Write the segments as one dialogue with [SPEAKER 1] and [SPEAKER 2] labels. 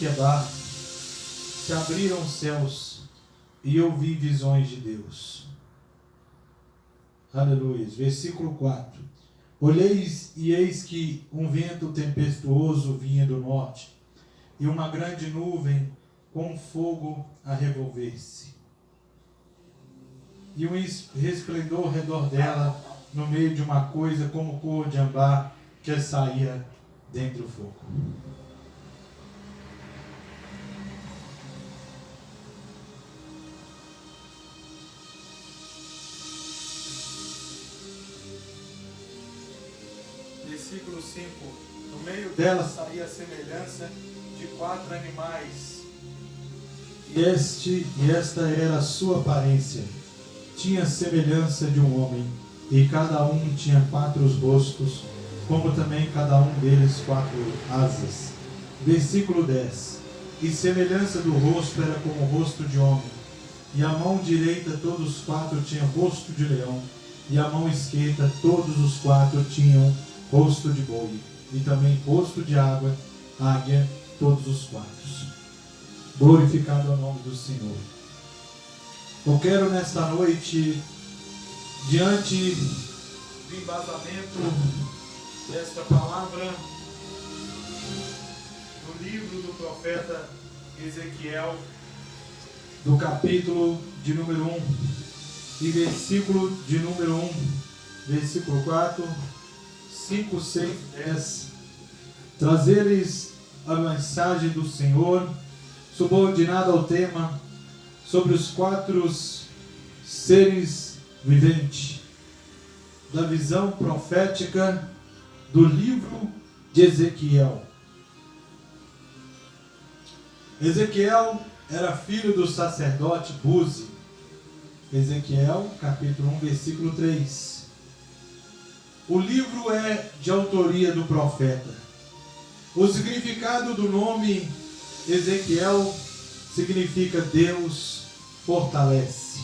[SPEAKER 1] Quebar, se abriram os céus e eu vi visões de Deus. Aleluia. Versículo 4. Olhei e eis que um vento tempestuoso vinha do norte, e uma grande nuvem com fogo a revolver-se. E um resplendor ao redor dela, no meio de uma coisa como cor de ambar, que saía dentre o fogo. Versículo 5. No meio dela saía a semelhança de 4 animais. E esta era a sua aparência. Tinha semelhança de um homem, e cada um tinha 4 rostos, como também cada um deles 4 asas. Versículo 10. E semelhança do rosto era como o rosto de homem, e a mão direita todos os 4 tinham rosto de leão, e a mão esquerda todos os 4 tinham rosto de boi, e também rosto de águia, todos os 4. Glorificado é o nome do Senhor. Eu quero nesta noite, diante do embasamento desta palavra, no livro do profeta Ezequiel, do capítulo de número 1, e versículo de número 1, versículo 4, 5, 6, 10, trazer-lhes a mensagem do Senhor, subordinada ao tema, sobre os 4 seres viventes, da visão profética do livro de Ezequiel. Ezequiel era filho do sacerdote Buzi. Ezequiel, capítulo 1, versículo 3. O livro é de autoria do profeta. O significado do nome Ezequiel significa Deus fortalece.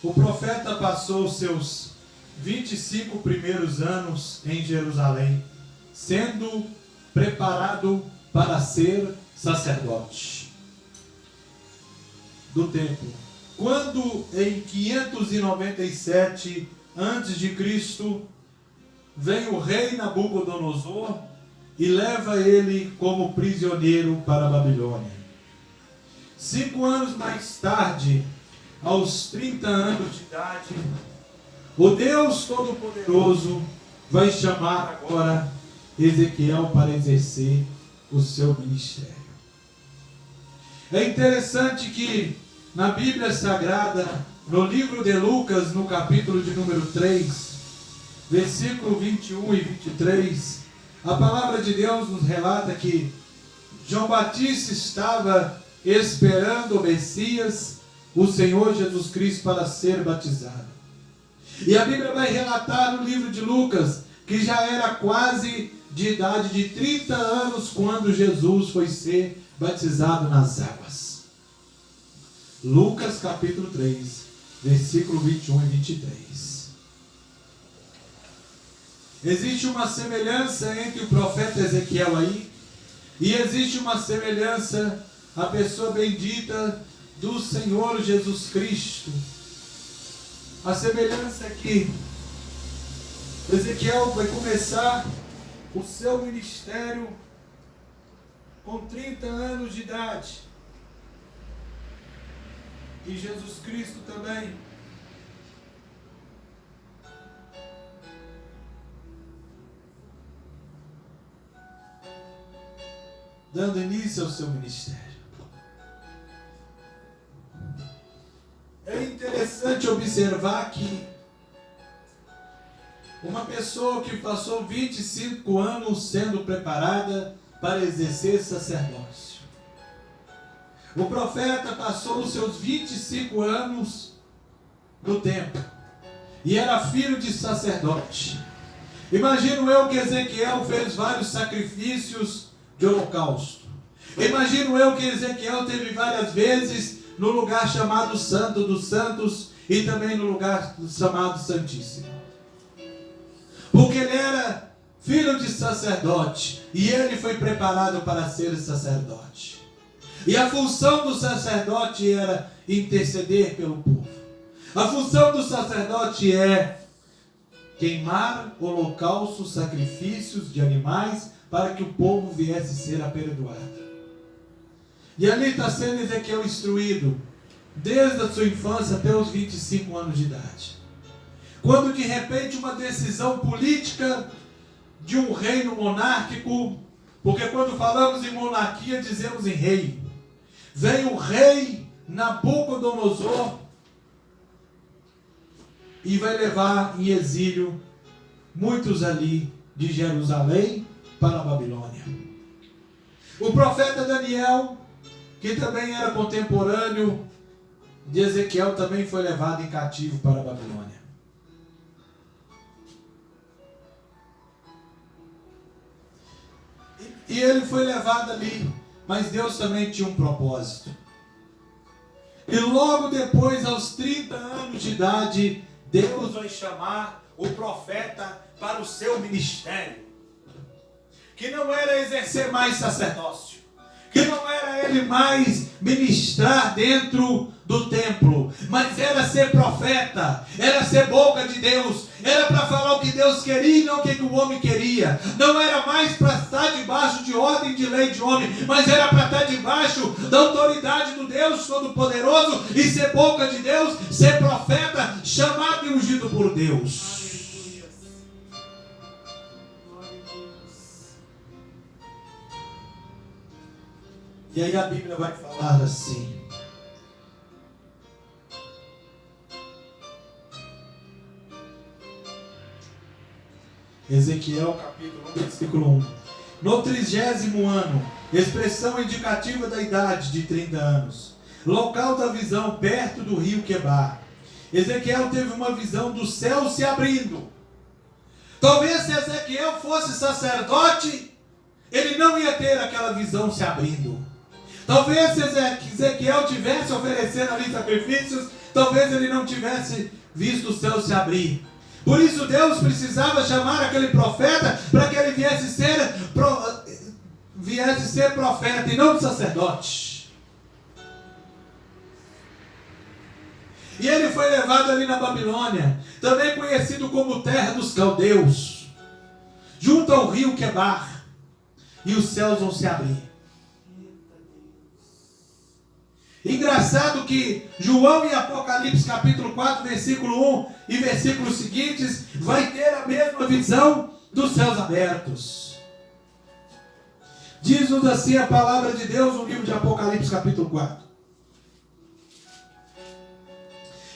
[SPEAKER 1] O profeta passou seus 25 primeiros anos em Jerusalém, sendo preparado para ser sacerdote do templo. Quando em 597 a.C. vem o rei Nabucodonosor e leva ele como prisioneiro para a Babilônia. 5 anos mais tarde, aos 30 anos de idade, o Deus Todo-Poderoso vai chamar agora Ezequiel para exercer o seu ministério. É interessante que na Bíblia Sagrada, no livro de Lucas, no capítulo de número 3, versículo 21 e 23, a palavra de Deus nos relata que João Batista estava esperando o Messias, o Senhor Jesus Cristo, para ser batizado. E a Bíblia vai relatar no livro de Lucas que já era quase de idade de 30 anos quando Jesus foi ser batizado nas águas. Lucas capítulo 3, versículo 21 e 23. Existe uma semelhança entre o profeta Ezequiel aí, e existe uma semelhança à pessoa bendita do Senhor Jesus Cristo. A semelhança é que Ezequiel vai começar o seu ministério com 30 anos de idade. E Jesus Cristo também. Dando início ao seu ministério. É interessante observar que uma pessoa que passou 25 anos sendo preparada para exercer sacerdócio. O profeta passou os seus 25 anos no templo e era filho de sacerdote. Imagino eu que Ezequiel fez vários sacrifícios de holocausto. Imagino eu que Ezequiel teve várias vezes no lugar chamado Santo dos Santos e também no lugar chamado Santíssimo. Porque ele era filho de sacerdote e ele foi preparado para ser sacerdote. E a função do sacerdote era interceder pelo povo. A função do sacerdote é queimar holocaustos, sacrifícios de animais para que o povo viesse ser aperdoado. E ali está sendo Ezequiel instruído desde a sua infância até os 25 anos de idade. Quando de repente uma decisão política de um reino monárquico, porque quando falamos em monarquia dizemos em rei, vem o rei Nabucodonosor e vai levar em exílio muitos ali de Jerusalém para a Babilônia. O profeta Daniel, que também era contemporâneo de Ezequiel, também foi levado em cativo para a Babilônia. E ele foi levado ali, mas Deus também tinha um propósito. E logo depois, aos 30 anos de idade, Deus vai chamar o profeta para o seu ministério. Que não era exercer mais sacerdócio, que não era ele mais ministrar dentro do templo, mas era ser profeta, era ser boca de Deus, era para falar o que Deus queria e não o que o homem queria. Não era mais para estar debaixo de ordem de lei de homem, mas era para estar debaixo da autoridade do Deus Todo-Poderoso e ser boca de Deus, ser profeta, chamado e ungido por Deus. E aí a Bíblia vai falar assim: Ezequiel capítulo 1, versículo 1. No 30º ano, expressão indicativa da idade de 30 anos, local da visão perto do rio Quebar, Ezequiel teve uma visão do céu se abrindo. Talvez se Ezequiel fosse sacerdote, ele não ia ter aquela visão se abrindo. Talvez se Ezequiel tivesse oferecendo ali sacrifícios, talvez ele não tivesse visto o céu se abrir. Por isso Deus precisava chamar aquele profeta para que ele viesse ser profeta e não sacerdote. E ele foi levado ali na Babilônia, também conhecido como terra dos caldeus, junto ao rio Quebar, e os céus vão se abrir. Engraçado que João em Apocalipse capítulo 4, versículo 1 e versículos seguintes vai ter a mesma visão dos céus abertos. Diz-nos assim a palavra de Deus no livro de Apocalipse capítulo 4.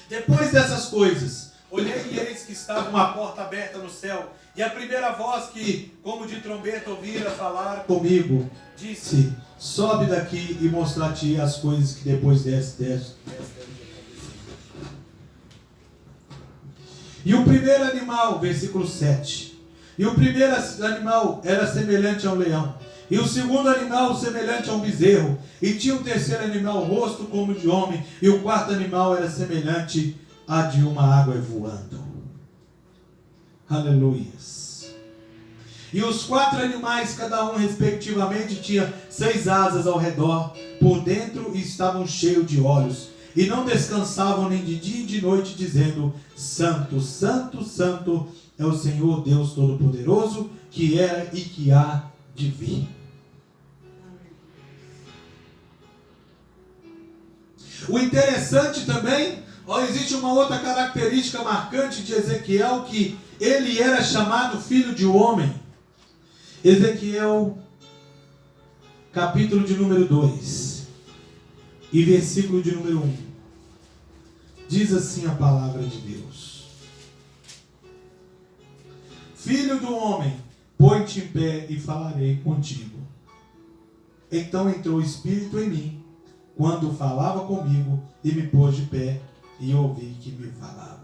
[SPEAKER 1] Depois dessas coisas, olhei e eis que estava uma porta aberta no céu, e a primeira voz que, como de trombeta, ouvira falar comigo, disse: sobe daqui e mostrar-te as coisas que depois deste. E o primeiro animal, versículo 7. E o primeiro animal era semelhante a um leão. E o segundo animal semelhante a um bezerro. E tinha o terceiro animal rosto como de homem. E o quarto animal era semelhante a de uma água voando. Aleluias. E os 4 animais, cada um respectivamente, tinha 6 asas ao redor, por dentro, e estavam cheios de olhos. E não descansavam nem de dia e de noite, dizendo: Santo, Santo, Santo é o Senhor Deus Todo-Poderoso, que era e que há de vir. O interessante também, existe uma outra característica marcante de Ezequiel, que ele era chamado filho de homem. Ezequiel, capítulo de número 2, e versículo de número 1. Diz assim a palavra de Deus: Filho do homem, põe-te em pé e falarei contigo. Então entrou o Espírito em mim, quando falava comigo, e me pôs de pé, e ouvi que me falava.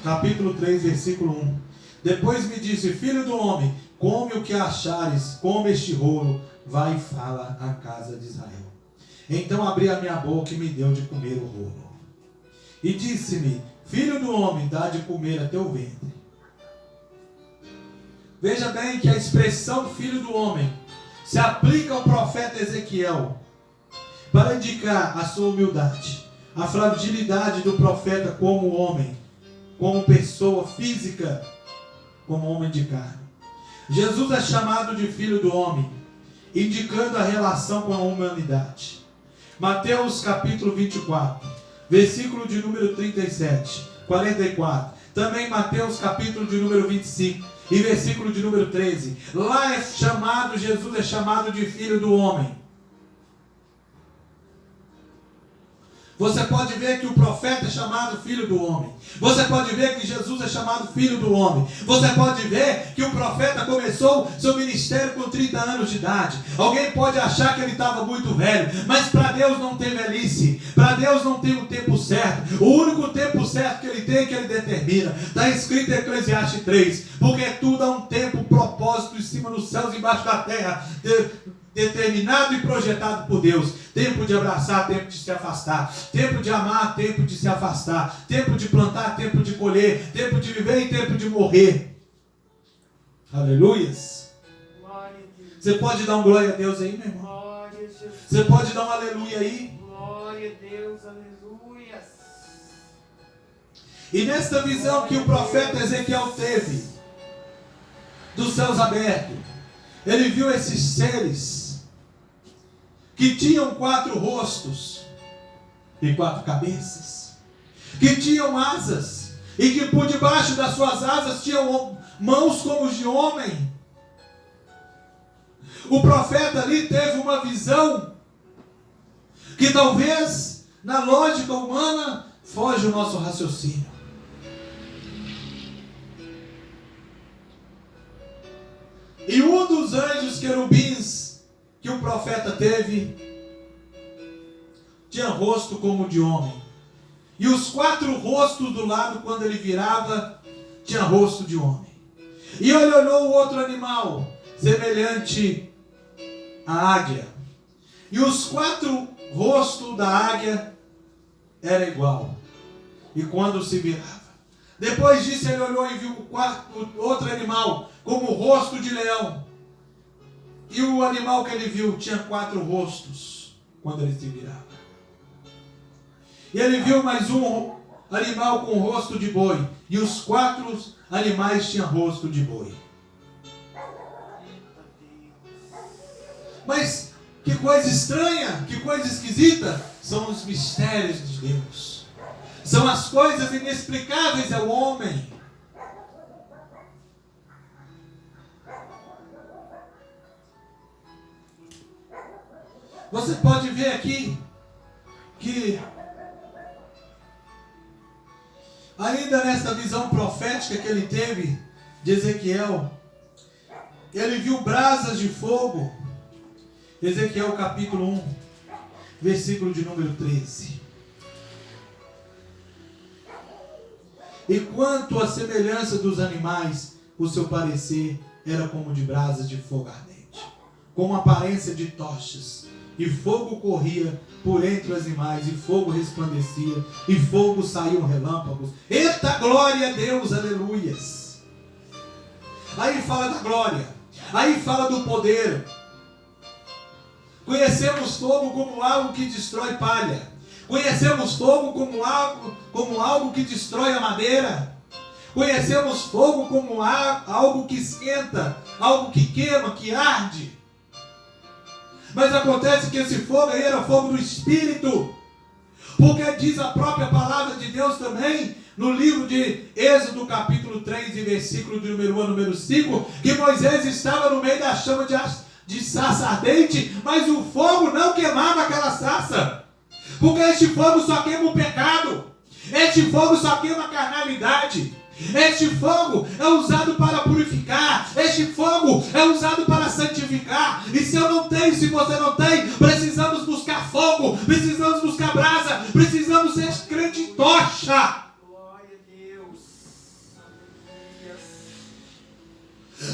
[SPEAKER 1] capítulo 3, versículo 1. Depois me disse: Filho do homem, come o que achares, come este rolo, vai e fala à casa de Israel. Então abri a minha boca e me deu de comer o rolo. E disse-me, filho do homem, dá de comer a teu ventre. Veja bem que a expressão filho do homem se aplica ao profeta Ezequiel para indicar a sua humildade, a fragilidade do profeta como homem, como pessoa física, como homem de carne. Jesus é chamado de filho do homem, indicando a relação com a humanidade. Mateus capítulo 24, versículo de número 37, 44. Também Mateus capítulo de número 25 e versículo de número 13. Lá é chamado, Jesus é chamado de filho do homem. Você pode ver que o profeta é chamado filho do homem. Você pode ver que Jesus é chamado filho do homem. Você pode ver que o profeta começou seu ministério com 30 anos de idade. Alguém pode achar que ele estava muito velho, mas para Deus não tem velhice. Para Deus não tem o tempo certo. O único tempo certo que ele tem é que ele determina. Está escrito em Eclesiastes 3. Porque tudo há um tempo, um propósito em cima dos céus e embaixo da terra. Determinado e projetado por Deus. Tempo de abraçar, tempo de se afastar. Tempo de amar, tempo de se afastar. Tempo de plantar, tempo de colher. Tempo de viver e tempo de morrer. Aleluias. Você pode dar um glória a Deus aí, meu irmão? Você pode dar um aleluia aí?
[SPEAKER 2] Glória a Deus, aleluia.
[SPEAKER 1] E nesta visão que o profeta Ezequiel teve dos céus abertos, ele viu esses seres que tinham 4 rostos e 4 cabeças, que tinham asas e que por debaixo das suas asas tinham mãos como os de homem. O profeta ali teve uma visão que talvez na lógica humana foge o nosso raciocínio. E um dos anjos querubins que o profeta teve tinha rosto como de homem. E os 4 rostos do lado, quando ele virava, tinha rosto de homem. E ele olhou o outro animal, semelhante à águia. E os 4 rostos da águia era igual. E quando se virava. Depois disso ele olhou e viu o outro animal como o rosto de leão. E o animal que ele viu tinha 4 rostos quando ele se virava. E ele viu mais um animal com rosto de boi. E os 4 animais tinham rosto de boi. Mas que coisa estranha, que coisa esquisita. São os mistérios de Deus. São as coisas inexplicáveis ao homem. Você pode ver aqui que ainda nessa visão profética que ele teve de Ezequiel, ele viu brasas de fogo. Ezequiel capítulo 1, versículo de número 13. E quanto à semelhança dos animais, o seu parecer era como de brasas de fogo ardente, com aparência de tochas. E fogo corria por entre os animais, e fogo resplandecia, e fogo saíam relâmpagos. Eita glória a Deus, aleluias. Aí fala da glória, aí fala do poder. Conhecemos fogo como algo que destrói palha. Conhecemos fogo como algo que destrói a madeira. Conhecemos fogo como algo que esquenta, algo que queima, que arde. Mas acontece que esse fogo aí era fogo do Espírito. Porque diz a própria palavra de Deus também, no livro de Êxodo capítulo 3 e versículo de número 1 a número 5, que Moisés estava no meio da chama de sarça ardente, mas o fogo não queimava aquela sarça. Porque este fogo só queima o pecado. Este fogo só queima a carnalidade. Este fogo é usado para purificar. Este fogo é usado para santificar. E se eu não tenho, se você não tem, precisamos buscar fogo, precisamos buscar brasa, precisamos ser crente tocha.
[SPEAKER 2] Glória a Deus.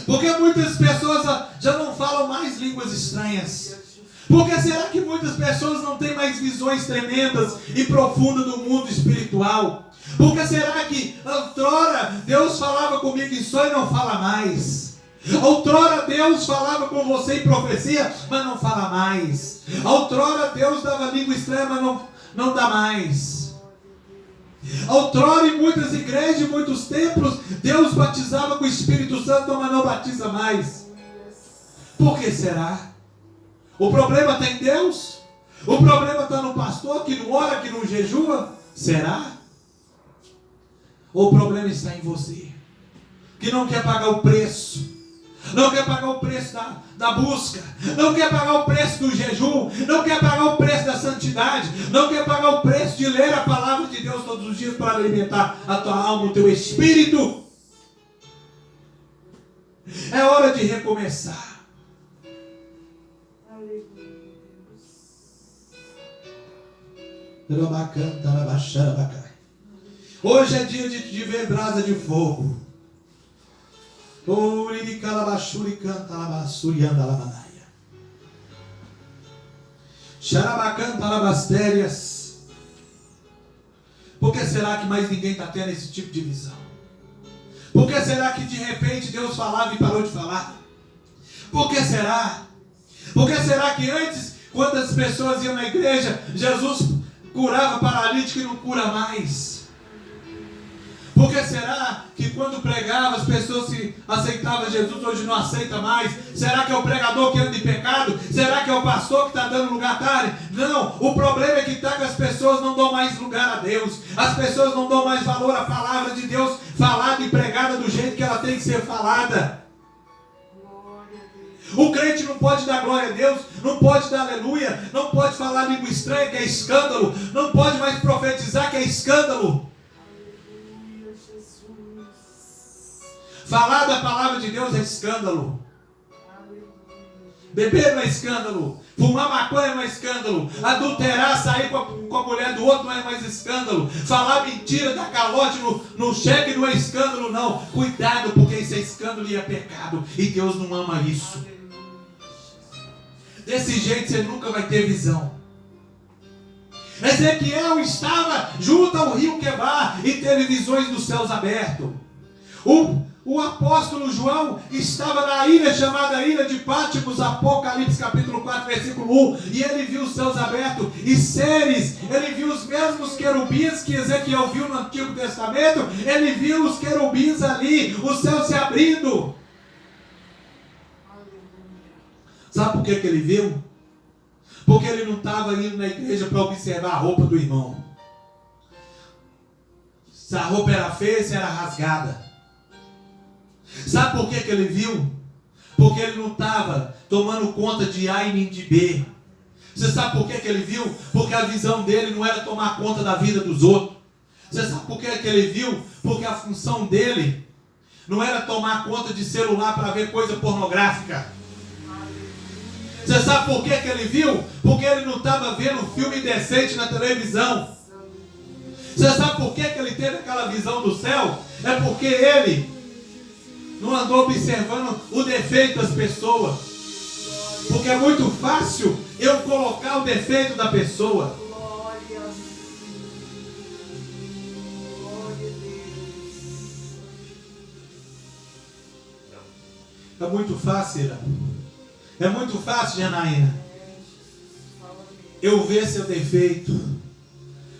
[SPEAKER 1] Porque muitas pessoas estranhas? Por que será que muitas pessoas não têm mais visões tremendas e profundas do mundo espiritual? Por que será que outrora Deus falava comigo em sonho e não fala mais? Outrora Deus falava com você em profecia, mas não fala mais. Outrora Deus dava língua estranha, mas não dá mais. Outrora em muitas igrejas, em muitos templos, Deus batizava com o Espírito Santo, mas não batiza mais. Por que será? O problema está em Deus? O problema está no pastor que não ora, que não jejua? Será? Ou o problema está em você, que não quer pagar o preço? Não quer pagar o preço da busca, não quer pagar o preço do jejum, não quer pagar o preço da santidade, não quer pagar o preço de ler a palavra de Deus todos os dias para alimentar a tua alma, o teu espírito. É hora de recomeçar. Hoje é dia de ver brasa de fogo. Por que será que mais ninguém está tendo esse tipo de visão? Por que será que de repente Deus falava e parou de falar? Por que será? Por que será que antes, quando as pessoas iam na igreja, Jesus curava paralítico e não cura mais? Por que será que quando pregava as pessoas se aceitavam Jesus, hoje não aceita mais? Será que é o pregador que anda em pecado? Será que é o pastor que está dando lugar tarde? Não, o problema é que as pessoas não dão mais lugar a Deus. As pessoas não dão mais valor à palavra de Deus falada e pregada do jeito que ela tem que ser falada. O crente não pode dar glória a Deus, não pode dar aleluia, não pode falar língua estranha, que é escândalo, não pode mais profetizar, que é escândalo. Falar da palavra de Deus é escândalo. Beber não é escândalo. Fumar maconha não é escândalo. Adulterar, sair com a mulher do outro não é mais escândalo. Falar mentira, dar calote no cheque não é escândalo, não. Cuidado, porque isso é escândalo e é pecado. E Deus não ama isso. Desse jeito você nunca vai ter visão. Ezequiel estava junto ao rio Quebar e teve visões dos céus abertos. O apóstolo João estava na ilha chamada Ilha de Pátimos, Apocalipse capítulo 4, versículo 1, e ele viu os céus abertos e seres, ele viu os mesmos querubins que Ezequiel viu no Antigo Testamento, ele viu os querubins ali, o céu se abrindo. Sabe por que ele viu? Porque ele não estava indo na igreja para observar a roupa do irmão. Se a roupa era feia, se era rasgada. Sabe por que ele viu? Porque ele não estava tomando conta de A e nem de B. Você sabe por que ele viu? Porque a visão dele não era tomar conta da vida dos outros. Você sabe por que ele viu? Porque a função dele não era tomar conta de celular para ver coisa pornográfica. Você sabe por que ele viu? Porque ele não estava vendo filme decente na televisão. Você sabe por que ele teve aquela visão do céu? É porque ele não andou observando o defeito das pessoas. Porque é muito fácil eu colocar o defeito da pessoa.
[SPEAKER 2] Glória a Deus.
[SPEAKER 1] É muito fácil, é muito fácil, Janaína, eu ver seu defeito,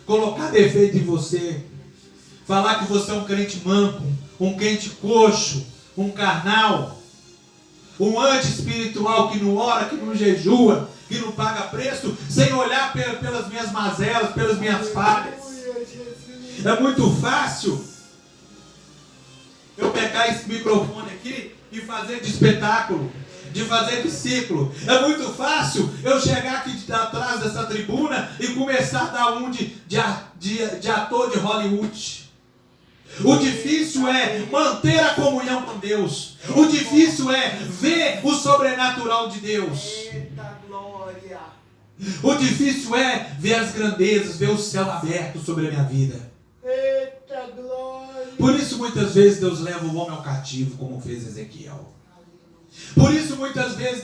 [SPEAKER 1] colocar defeito em você, falar que você é um crente manco, um crente coxo, um carnal, um anti-espiritual que não ora, que não jejua, que não paga preço, sem olhar pelas minhas mazelas, pelas minhas falhas. É muito fácil eu pegar esse microfone aqui e fazer de espetáculo, de fazer de ciclo. É muito fácil eu chegar aqui atrás dessa tribuna e começar a dar um de ator de Hollywood. O difícil é manter a comunhão com Deus. O difícil é ver o sobrenatural de Deus.
[SPEAKER 2] Eita glória.
[SPEAKER 1] O difícil é ver as grandezas, ver o céu aberto sobre a minha vida.
[SPEAKER 2] Eita glória.
[SPEAKER 1] Por isso muitas vezes Deus leva o homem ao cativo, como fez Ezequiel. Por isso, muitas vezes,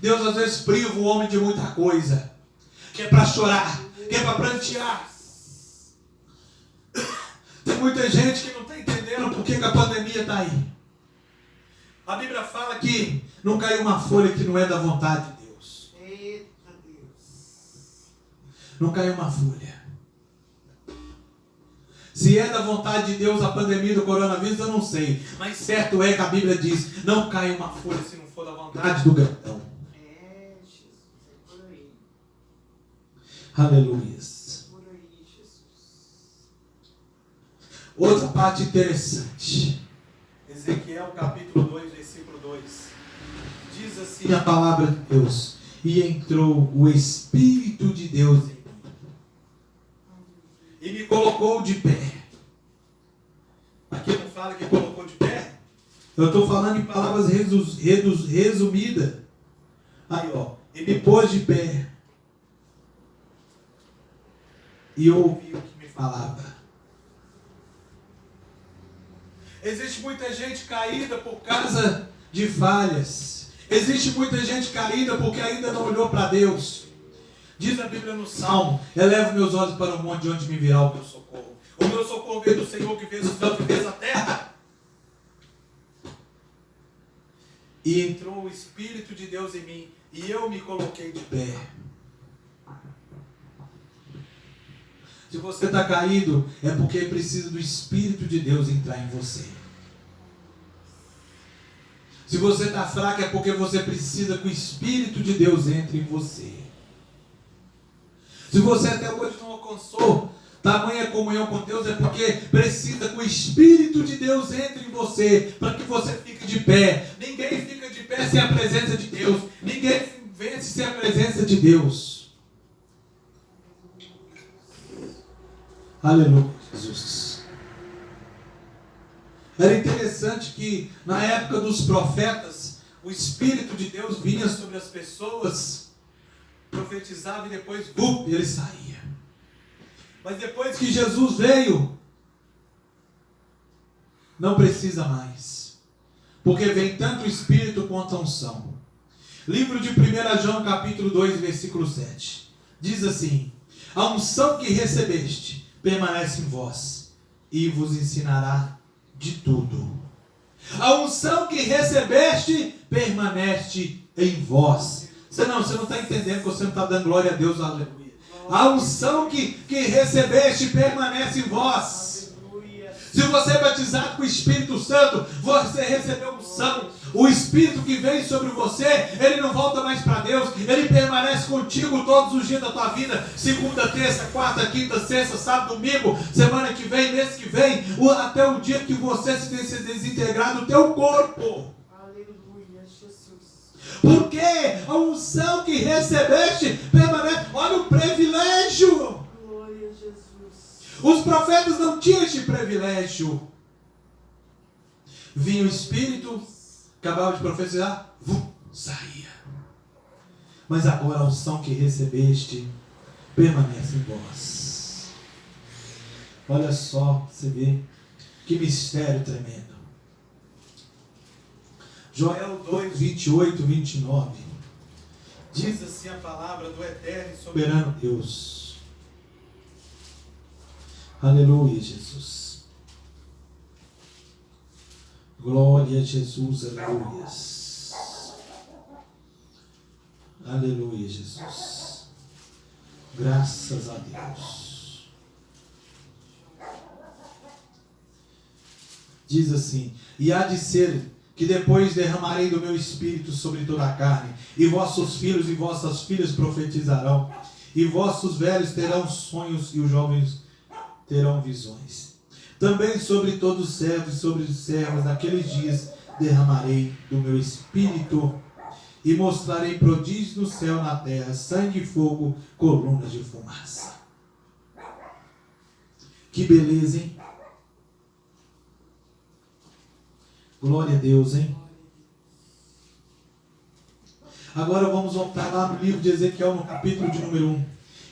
[SPEAKER 1] Deus às vezes priva o homem de muita coisa. Que é para chorar, que é para prantear. Tem muita gente que não está entendendo por que a pandemia está aí. A Bíblia fala que não caiu uma folha que não é da vontade de Deus.
[SPEAKER 2] Eita Deus.
[SPEAKER 1] Não caiu uma folha. Se é da vontade de Deus a pandemia do coronavírus, eu não sei. Mas certo é que a Bíblia diz, não cai uma folha se não for da vontade do grandão.
[SPEAKER 2] Jesus, é por aí.
[SPEAKER 1] Aleluia.
[SPEAKER 2] Por aí, Jesus.
[SPEAKER 1] Outra parte interessante. Ezequiel capítulo 2, versículo 2. Diz assim a palavra de Deus. E entrou o Espírito de Deus em mim. E me colocou de pé. Aqui não fala que colocou de pé. Eu estou falando em palavras resumidas. Aí, ó. E me pôs de pé. E eu ouvi o que me falava. Existe muita gente caída por causa de falhas. Existe muita gente caída porque ainda não olhou para Deus. Diz a Bíblia no Salmo, elevo meus olhos para o monte de onde me virá o meu socorro. O meu socorro veio do Senhor que fez os céus e fez a terra. E entrou o Espírito de Deus em mim e eu me coloquei de pé. Se você está caído, é porque precisa do Espírito de Deus entrar em você. Se você está fraco, é porque você precisa que o Espírito de Deus entre em você. Se você até hoje não alcançou tamanha comunhão com Deus, é porque precisa que o Espírito de Deus entre em você, para que você fique de pé. Ninguém fica de pé sem a presença de Deus. Ninguém vence sem a presença de Deus. Aleluia, Jesus. Era interessante que na época dos profetas, o Espírito de Deus vinha sobre as pessoas, profetizava e depois, ele saía. Mas depois que Jesus veio, não precisa mais. Porque vem tanto o Espírito quanto a unção. Livro de 1 João capítulo 2, versículo 7. Diz assim, a unção que recebeste permanece em vós e vos ensinará de tudo. A unção que recebeste permanece em vós. Você não está entendendo que você não está dando glória a Deus, aleluia. A unção que recebeste permanece em vós. Se você é batizado com o Espírito Santo, você recebeu unção. O Espírito que vem sobre você, ele não volta mais para Deus, ele permanece contigo todos os dias da tua vida. Segunda, terça, quarta, quinta, sexta, sábado, domingo, semana que vem, mês que vem, até o dia que você se desintegrar do teu corpo.
[SPEAKER 2] Aleluia, Jesus.
[SPEAKER 1] Porque a unção que recebeste permanece. Olha o privilégio.
[SPEAKER 2] Glória a Jesus.
[SPEAKER 1] Os profetas não tinham este privilégio. Vinha o Espírito, acabava de profetizar, saía. Mas agora a unção que recebeste permanece em vós. Olha só, você vê que mistério tremendo. Joel 2, 28, 29. Diz assim a palavra do eterno e soberano Deus. Aleluia, Jesus. Glória a Jesus, aleluia. Aleluia, Jesus. Graças a Deus. Diz assim, e há de ser que depois derramarei do meu espírito sobre toda a carne, e vossos filhos e vossas filhas profetizarão, e vossos velhos terão sonhos, e os jovens terão visões. Também sobre todos os servos e sobre os servos naqueles dias derramarei do meu espírito, e mostrarei prodígios no céu e na terra, sangue e fogo, colunas de fumaça. Que beleza, hein? Glória a Deus, hein? Agora vamos voltar lá no livro de Ezequiel, no capítulo de número 1.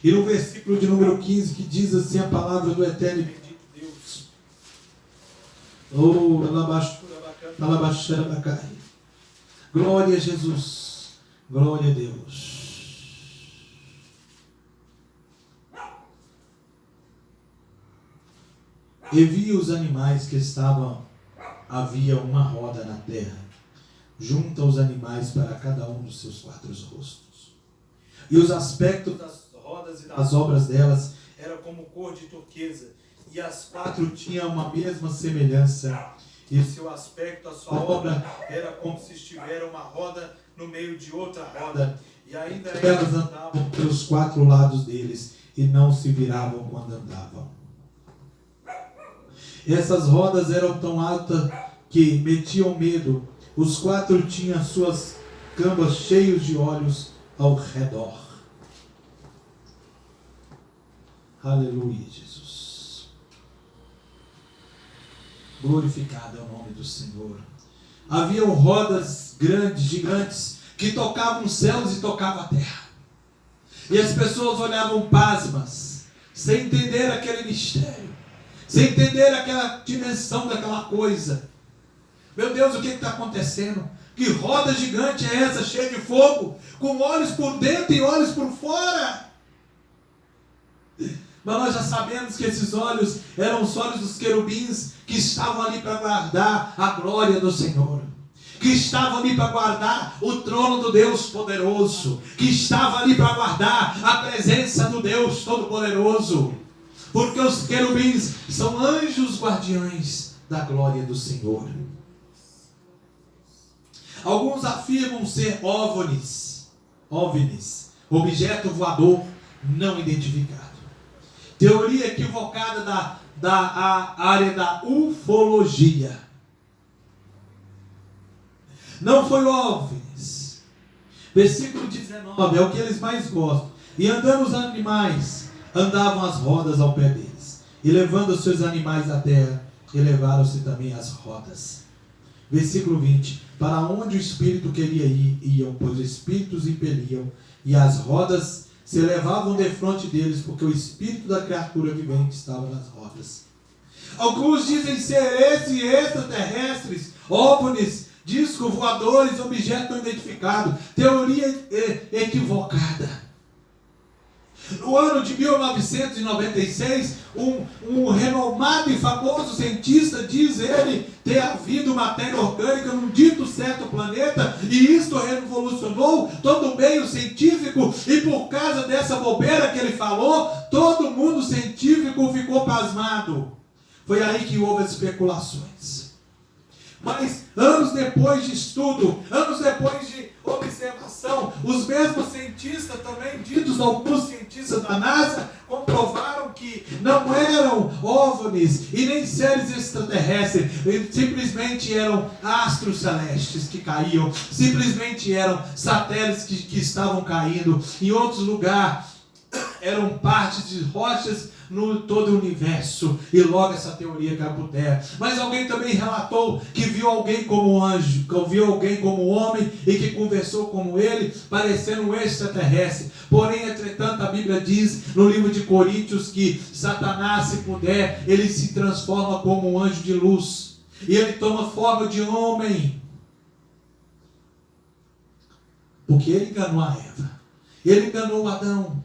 [SPEAKER 1] E no versículo de número 15, que diz assim a palavra do eterno e bendito Deus. Glória a Jesus. Glória a Deus. E vi os animais que estavam, havia uma roda na terra, junto aos animais para cada um dos seus 4 rostos. E os aspectos das rodas e das obras delas eram como cor de turquesa, e as 4 tinham uma mesma semelhança, e o seu aspecto, a sua obra, era como se estivesse uma roda no meio de outra roda, e ainda elas andavam pelos 4 lados deles, e não se viravam quando andavam. Essas rodas eram tão altas que metiam medo. Os 4 tinham suas cambas cheias de olhos ao redor. Aleluia, Jesus. Glorificado é o nome do Senhor. Haviam rodas grandes, gigantes, que tocavam os céus e tocavam a terra. E as pessoas olhavam pasmas, sem entender aquele mistério, sem entender aquela dimensão daquela coisa. Meu Deus, o que está acontecendo? Que roda gigante é essa, cheia de fogo, com olhos por dentro e olhos por fora? Mas nós já sabemos que esses olhos eram os olhos dos querubins, que estavam ali para guardar a glória do Senhor, que estavam ali para guardar o trono do Deus poderoso, que estavam ali para guardar a presença do Deus todo-poderoso, porque os querubins são anjos guardiães da glória do Senhor. Alguns afirmam ser OVNIs, objeto voador não identificado. Teoria equivocada da área da ufologia. Não foi OVNIs. Versículo 19, é o que eles mais gostam. E andando os animais, andavam as rodas ao pé deles. E levando os seus animais à terra, elevaram-se também as rodas. Versículo 20. Para onde o Espírito queria ir, iam, pois os Espíritos impeliam, e as rodas se elevavam defronte deles, porque o Espírito da criatura vivente estava nas rodas. Alguns dizem ser esses extraterrestres, OVNIs, discos voadores, objeto não identificado. Teoria equivocada. No ano de 1996, um renomado e famoso cientista diz ele ter havido matéria orgânica num dito certo planeta, e isto revolucionou todo o meio científico, e por causa dessa bobeira que ele falou, todo mundo científico ficou pasmado. Foi aí que houve as especulações. Mas anos depois de estudo, anos depois de observação, os mesmos cientistas também, ditos alguns cientistas da NASA, comprovaram que não eram OVNIs e nem seres extraterrestres, simplesmente eram astros celestes que caíam, simplesmente eram satélites que estavam caindo em outros lugares, eram partes de rochas no todo o universo, e logo essa teoria caiu por terra. Mas alguém também relatou que viu alguém como anjo, que viu alguém como homem, e que conversou com ele, parecendo um extraterrestre. Porém, entretanto, a Bíblia diz no livro de Coríntios que Satanás, se puder, ele se transforma como um anjo de luz, e ele toma forma de homem, porque ele enganou a Eva, ele enganou Adão.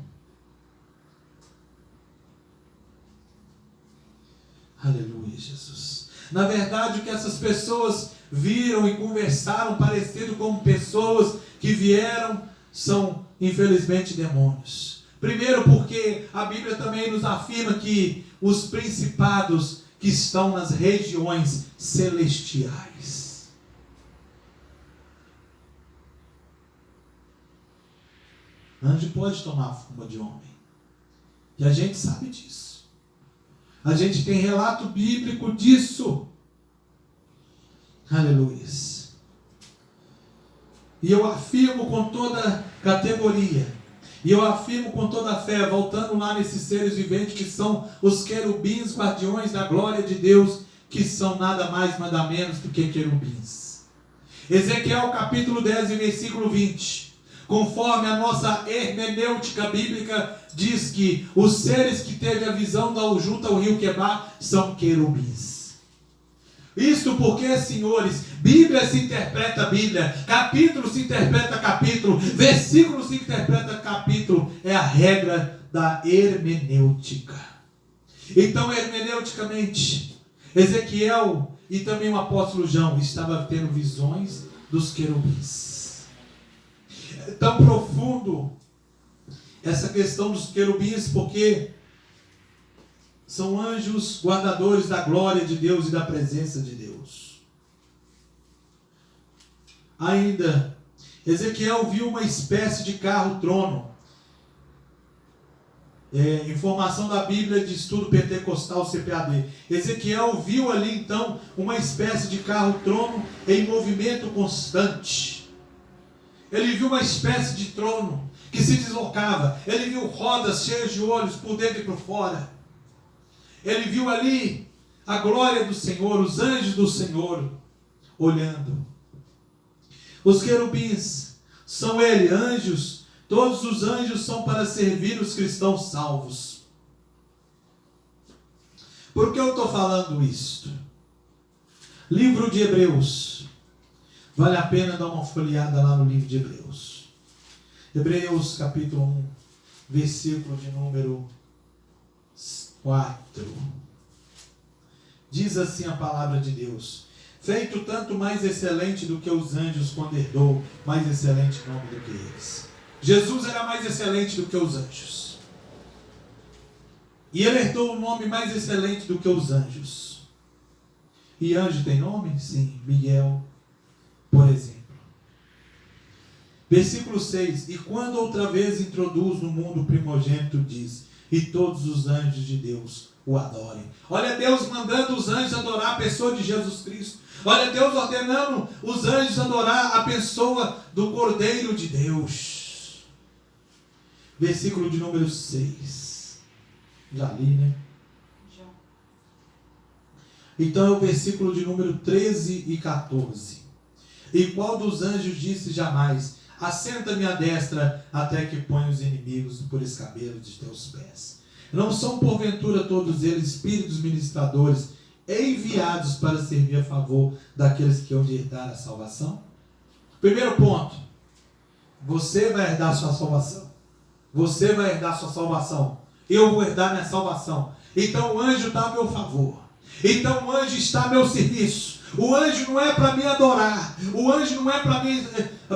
[SPEAKER 1] Aleluia, Jesus. Na verdade, o que essas pessoas viram e conversaram, parecido com pessoas que vieram, são, infelizmente, demônios. Primeiro porque a Bíblia também nos afirma que os principados que estão nas regiões celestiais. Anjo pode tomar forma de homem, e a gente sabe disso. A gente tem relato bíblico disso. Aleluia. E eu afirmo com toda categoria, e eu afirmo com toda a fé, voltando lá nesses seres viventes que são os querubins, guardiões da glória de Deus, que são nada mais, nada menos do que querubins. Ezequiel capítulo 10 e versículo 20. Conforme a nossa hermenêutica bíblica, diz que os seres que teve a visão junto ao rio Quebar são querubins. Isto porque, senhores, Bíblia se interpreta Bíblia, capítulo se interpreta capítulo, versículo se interpreta capítulo. É a regra da hermenêutica. Então, hermeneuticamente, Ezequiel e também o apóstolo João estavam tendo visões dos querubins. É tão profundo essa questão dos querubins, porque são anjos guardadores da glória de Deus e da presença de Deus. Ainda, Ezequiel viu uma espécie de carro-trono. Informação da Bíblia de Estudo Pentecostal CPAD. Ezequiel viu ali então uma espécie de carro-trono em movimento constante. Ele viu uma espécie de trono que se deslocava. Ele viu rodas cheias de olhos por dentro e por fora. Ele viu ali a glória do Senhor, os anjos do Senhor olhando. Os querubins são anjos. Todos os anjos são para servir os cristãos salvos. Por que eu estou falando isto? Livro de Hebreus. Vale a pena dar uma folheada lá no livro de Hebreus. Hebreus capítulo 1, versículo de número 4. Diz assim a palavra de Deus: feito tanto mais excelente do que os anjos quando herdou mais excelente nome do que eles. Jesus era mais excelente do que os anjos. E ele herdou um nome mais excelente do que os anjos. E anjo tem nome? Sim, Miguel, por exemplo. Versículo 6. E quando outra vez introduz no mundo o primogênito, diz: e todos os anjos de Deus o adorem. Olha Deus mandando os anjos adorar a pessoa de Jesus Cristo. Olha Deus ordenando os anjos adorar a pessoa do Cordeiro de Deus. Versículo de número 6. Já li, né?
[SPEAKER 2] Já.
[SPEAKER 1] Então é o versículo de número 13 e 14. E qual dos anjos disse jamais: assenta-me à destra até que ponha os inimigos por escabelo de teus pés? Não são porventura todos eles espíritos ministradores enviados para servir a favor daqueles que hão de herdar a salvação? Primeiro ponto: você vai herdar a sua salvação. Você vai herdar a sua salvação. Eu vou herdar minha salvação. Então o anjo está a meu favor. Então o anjo está a meu serviço. O anjo não é para me adorar. O anjo não é para me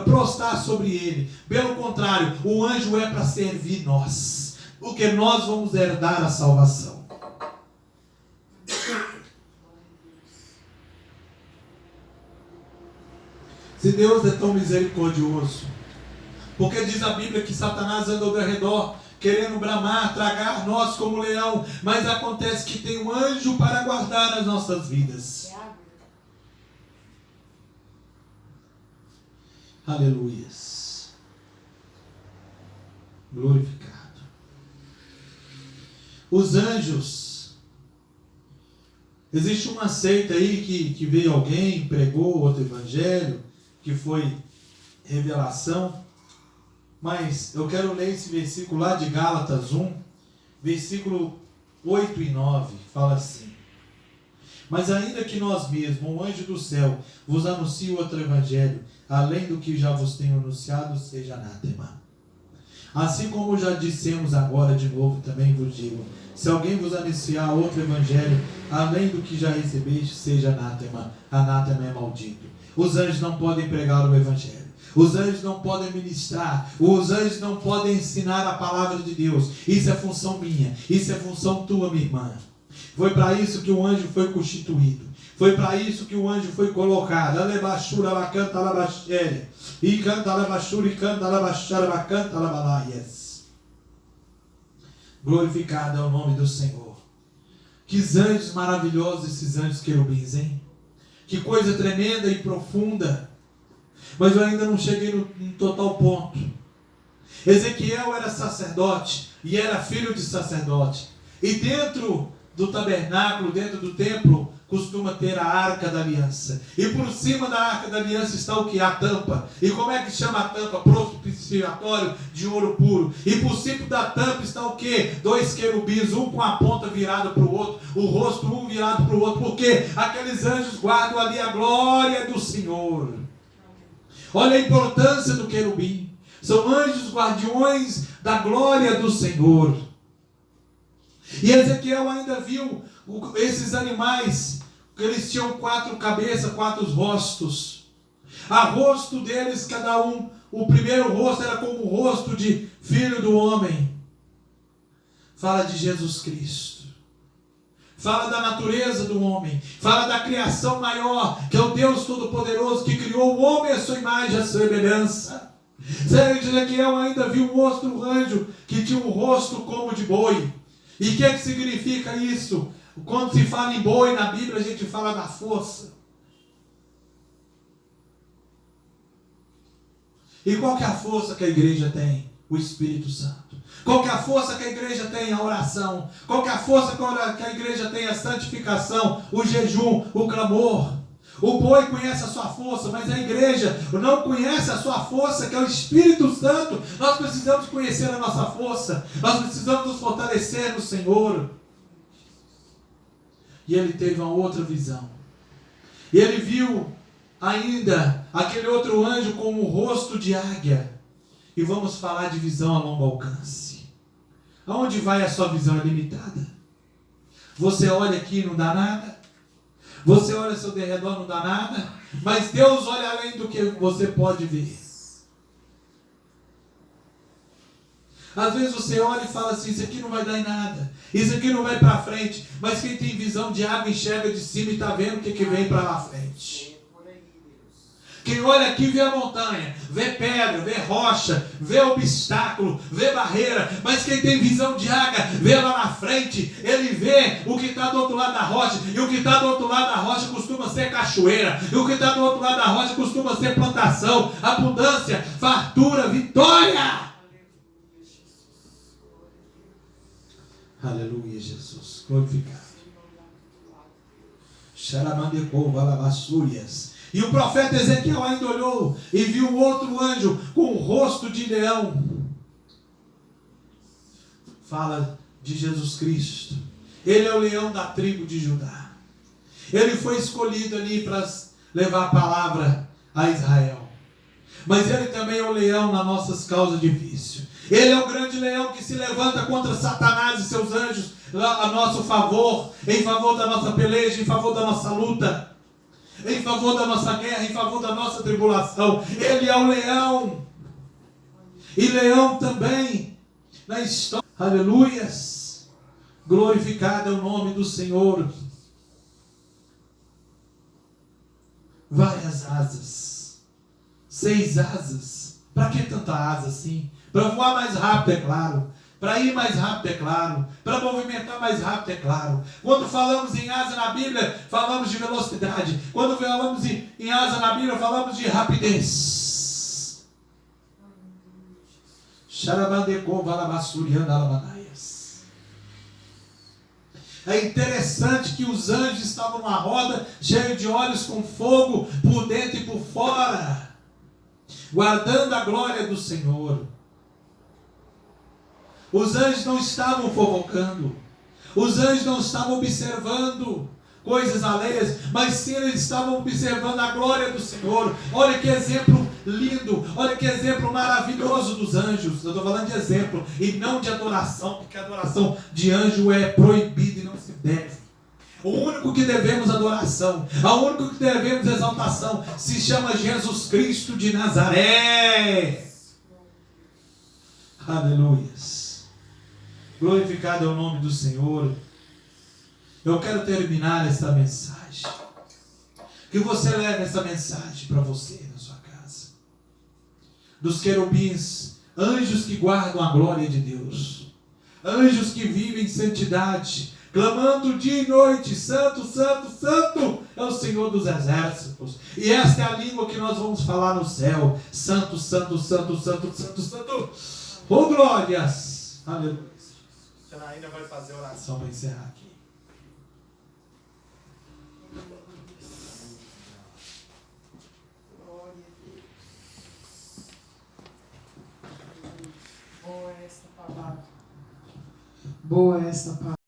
[SPEAKER 1] prostrar sobre ele. Pelo contrário, o anjo é para servir nós. Porque nós vamos herdar a salvação. Se Deus é tão misericordioso, porque diz a Bíblia que Satanás anda ao redor, querendo bramar, tragar nós como leão, mas acontece que tem um anjo para guardar as nossas vidas. Aleluias. Glorificado. Os anjos. Existe uma seita aí que veio alguém, pregou outro evangelho, que foi revelação. Mas eu quero ler esse versículo lá de Gálatas 1, versículo 8 e 9, fala assim: mas ainda que nós mesmos, um anjo do céu, vos anuncie outro evangelho, além do que já vos tenho anunciado, seja anátema. Assim como já dissemos agora de novo, também vos digo: se alguém vos anunciar outro evangelho, além do que já recebeste, seja anátema. Anátema é maldito. Os anjos não podem pregar o evangelho. Os anjos não podem ministrar. Os anjos não podem ensinar a palavra de Deus. Isso é função minha. Isso é função tua, minha irmã. Foi para isso que o anjo foi constituído. Foi para isso que o anjo foi colocado. Alebachura, alacanta, alabaxéria. E canta, alabachura, e canta, alabaxara, alacanta, alabalaias. Glorificado é o nome do Senhor. Que anjos maravilhosos esses anjos querubins, hein? Que coisa tremenda e profunda. Mas eu ainda não cheguei no total ponto. Ezequiel era sacerdote e era filho de sacerdote. E dentro do tabernáculo, dentro do templo, costuma ter a Arca da Aliança. E por cima da Arca da Aliança está o que? A tampa. E como é que chama a tampa? Propiciatório de ouro puro. E por cima da tampa está o que? 2 querubins, um com a ponta virada para o outro, o rosto um virado para o outro, porque aqueles anjos guardam ali a glória do Senhor. Olha a importância do querubim. São anjos guardiões da glória do Senhor. E Ezequiel ainda viu esses animais, que eles tinham 4 cabeças, 4 rostos. A rosto deles, cada um, o primeiro rosto era como o rosto de filho do homem. Fala de Jesus Cristo. Fala da natureza do homem. Fala da criação maior, que é o Deus Todo-Poderoso, que criou o homem à sua imagem e à semelhança. Ezequiel ainda viu um outro anjo, que tinha um rosto como de boi. E o que significa isso? Quando se fala em boi na Bíblia, a gente fala da força. E qual que é a força que a igreja tem? O Espírito Santo. Qual que é a força que a igreja tem? A oração. Qual que é a força que a igreja tem? A santificação, o jejum, o clamor. O boi conhece a sua força, mas a igreja não conhece a sua força, que é o Espírito Santo. Nós precisamos conhecer a nossa força. Nós precisamos nos fortalecer no Senhor. E ele teve uma outra visão. E ele viu ainda aquele outro anjo com o rosto de águia. E vamos falar de visão a longo alcance. Aonde vai a sua visão? É limitada. Você olha aqui e não dá nada. Você olha ao seu derredor, não dá nada. Mas Deus olha além do que você pode ver. Às vezes você olha e fala assim, isso aqui não vai dar em nada. Isso aqui não vai para frente. Mas quem tem visão de água enxerga de cima e está vendo o que vem para lá frente. Quem olha aqui vê a montanha, vê pedra, vê rocha, vê obstáculo, vê barreira. Mas quem tem visão de águia, vê lá na frente. Ele vê o que está do outro lado da rocha. E o que está do outro lado da rocha costuma ser cachoeira. E o que está do outro lado da rocha costuma ser plantação, abundância, fartura, vitória. Aleluia, Jesus. Glorificado. Xaramandecou, valabassúrias. E o profeta Ezequiel ainda olhou e viu um outro anjo com o rosto de leão. Fala de Jesus Cristo. Ele é o leão da tribo de Judá. Ele foi escolhido ali para levar a palavra a Israel. Mas ele também é o leão nas nossas causas difíceis. Ele é o grande leão que se levanta contra Satanás e seus anjos a nosso favor, em favor da nossa peleja, em favor da nossa luta, em favor da nossa guerra, em favor da nossa tribulação. Ele é o leão. E leão também na história. Aleluias. Glorificado é o nome do Senhor. Várias asas. 6 asas. Para que tanta asa assim? Para voar mais rápido, é claro. Para ir mais rápido, é claro. Para movimentar mais rápido, é claro. Quando falamos em asa na Bíblia, falamos de velocidade. Quando falamos em asa na Bíblia, falamos de rapidez. É interessante que os anjos estavam numa roda, cheio de olhos com fogo, por dentro e por fora, guardando a glória do Senhor. Os anjos não estavam fofocando. Os anjos não estavam observando coisas alheias, mas sim eles estavam observando a glória do Senhor. Olha que exemplo lindo, olha que exemplo maravilhoso dos anjos. Eu estou falando de exemplo e não de adoração, porque a adoração de anjo é proibida e não se deve. O único que devemos adoração, o único que devemos exaltação, se chama Jesus Cristo de Nazaré. Aleluias. Glorificado é o nome do Senhor. Eu quero terminar esta mensagem. Que você leve essa mensagem para você na sua casa. Dos querubins, anjos que guardam a glória de Deus. Anjos que vivem em santidade, clamando dia e noite: Santo, Santo, Santo é o Senhor dos exércitos. E esta é a língua que nós vamos falar no céu. Santo, Santo, Santo, Santo, Santo, Santo. Oh, glórias. Aleluia. Você ainda vai fazer oração para encerrar aqui.
[SPEAKER 3] Boa é esta palavra.